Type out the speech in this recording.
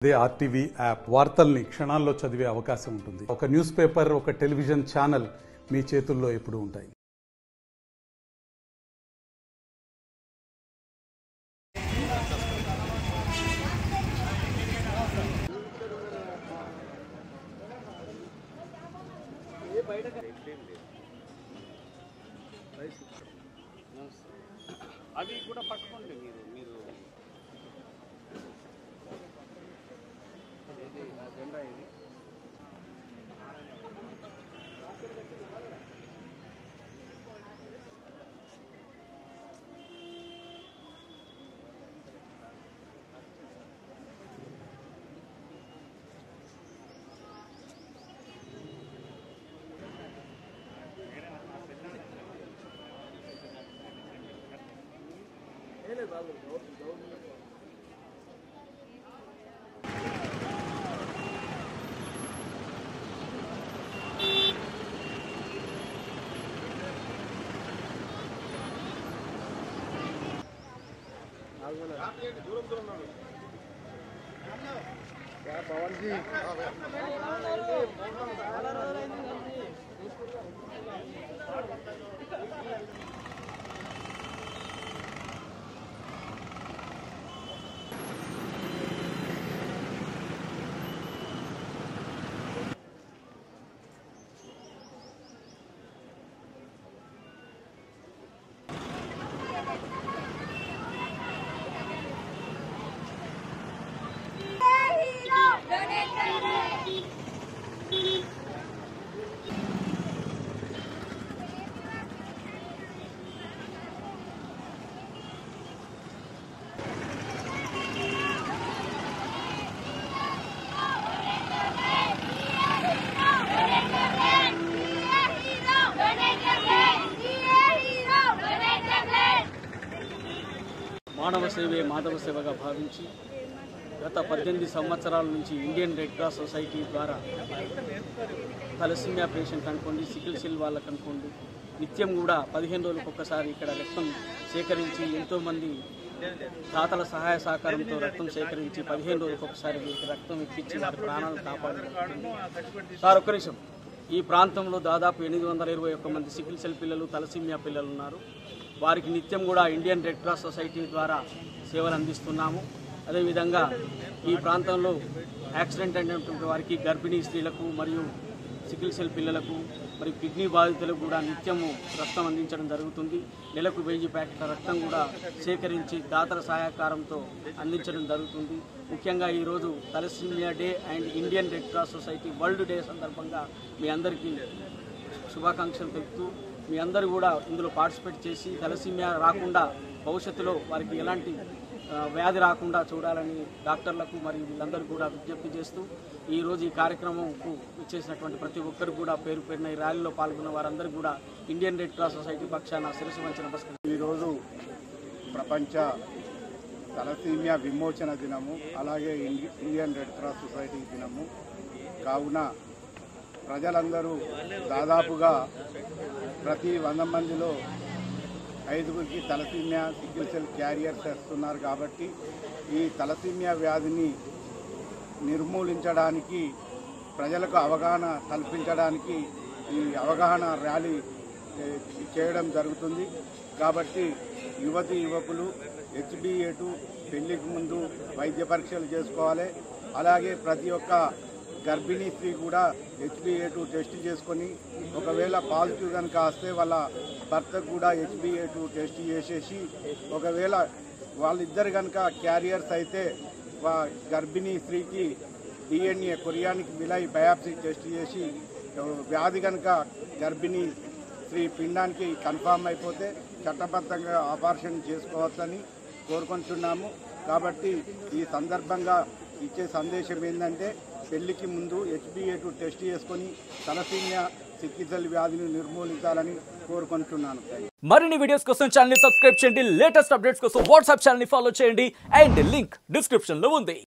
అదే RTV app వార్తల్ని క్షణాల్లో చదివే అవకాశం ఉంటుంది. ఒక న్యూస్ పేపర్, ఒక టెలివిజన్ ఛానల్ మీ చేతుల్లో ఎప్పుడూ ఉంటాయి. అది కూడా పట్టుకోండి మీరు అజెండా ఇది पवन जी మానవ సేవే మాధవ సేవగా భావించి గత 18 సంవత్సరాల నుంచి ఇండియన్ రెడ్ క్రాస్ సొసైటీ ద్వారా తలసీమియా పేషెంట్ అనుకోండి, సికిల్ సెల్ వాళ్ళకు అనుకోండి, నిత్యం కూడా 15 రోజులకు ఒక్కసారి ఇక్కడ రక్తం సేకరించి ఎంతోమంది దాతల సహాయ సహకారంతో రక్తం సేకరించి 15 రోజులకు ఒకసారి వీరికి రక్తం ఇప్పించి వారి ప్రాణాలను కాపాడుతుంది. సార్ ఒక్క నిమిషం, ఈ ప్రాంతంలో దాదాపు 821 మంది సికిల్ సెల్ పిల్లలు, తలసీమియా పిల్లలు ఉన్నారు. వారికి నిత్యం కూడా ఇండియన్ రెడ్ క్రాస్ సొసైటీ ద్వారా సేవలు అందిస్తున్నాము. అదేవిధంగా ఈ ప్రాంతంలో యాక్సిడెంట్ అయినటువంటి వారికి, గర్భిణీ స్త్రీలకు మరియు సికిల్ సెల్ పిల్లలకు మరియు కిడ్నీ బాధితులకు కూడా నిత్యము రక్తం అందించడం జరుగుతుంది. నెలకు 1000 ప్యాకెట్ల రక్తం కూడా సేకరించి దాతల సహకారంతో అందించడం జరుగుతుంది. ముఖ్యంగా ఈరోజు thalassaemia day and Indian red cross society world day సందర్భంగా మీ అందరికీ శుభాకాంక్షలు తెలుపుతూ మీ అందరూ కూడా ఇందులో పార్టిసిపేట్ చేసి తలసీమియా రాకుండా భవిష్యత్తులో వారికి ఎలాంటి వ్యాధి రాకుండా చూడాలని డాక్టర్లకు మరియు వీళ్ళందరూ కూడా విజ్ఞప్తి చేస్తూ ఈరోజు ఈ కార్యక్రమంకు ఇచ్చేసినటువంటి ప్రతి ఒక్కరు కూడా పేరు పేరున ఈ ర్యాలీలో పాల్గొన్న వారందరూ కూడా ఇండియన్ రెడ్ క్రాస్ సొసైటీ పక్షాన శిరస్సు వంచి నమస్కారం. ఈరోజు ప్రపంచ తలసీమియా విమోచన దినము, అలాగే ఇండియన్ రెడ్ క్రాస్ సొసైటీ దినము కావున ప్రజలందరూ దాదాపుగా ప్రతి 100 మందిలో 5గురికి తలసీమియా సికిల్ సెల్ క్యారియర్స్ వస్తున్నారు. కాబట్టి ఈ తలసీమియా వ్యాధిని నిర్మూలించడానికి, ప్రజలకు అవగాహన కల్పించడానికి ఈ అవగాహన ర్యాలీ చేయడం జరుగుతుంది. కాబట్టి యువకులు HbA2 పెళ్లికి ముందు వైద్య పరీక్షలు చేసుకోవాలి. అలాగే ప్రతి ఒక్క గర్భిణీ స్త్రీ కూడా HbA2 టెస్ట్ చేసుకొని ఒకవేళ పాజిటివ్ కనుక వస్తే వాళ్ళ భర్తకు కూడా HbA2 టెస్ట్ చేసేసి, ఒకవేళ వాళ్ళిద్దరు కనుక క్యారియర్స్ అయితే గర్భిణీ స్త్రీకి DNA కొరియానిక్ విలై బయాప్సీ టెస్ట్ చేసి వ్యాధి కనుక గర్భిణీ స్త్రీ పిండానికి కన్ఫామ్ అయిపోతే చట్టబద్ధంగా ఆపరేషన్ చేసుకోవచ్చని కోరుకుంటున్నాము. కాబట్టి ఈ సందర్భంగా ఇచ్చే సందేశం ఏంటంటే, పెళ్లికి ముందు HbA2 టెస్ట్ చేసుకొని తలసీమియా సికిల్ సెల్ వ్యాధిని నిర్మూలించాలని కోరుకుంటున్నాను. మరిన్ని వీడియోస్ కోసం ఛానల్ ని సబ్స్క్రైబ్ చేయండి. లేటెస్ట్ అప్డేట్స్ కోసం వాట్సాప్ ఛానల్ ని ఫాలో చేయండి. అండ్ లింక్ డిస్క్రిప్షన్ లో ఉంది.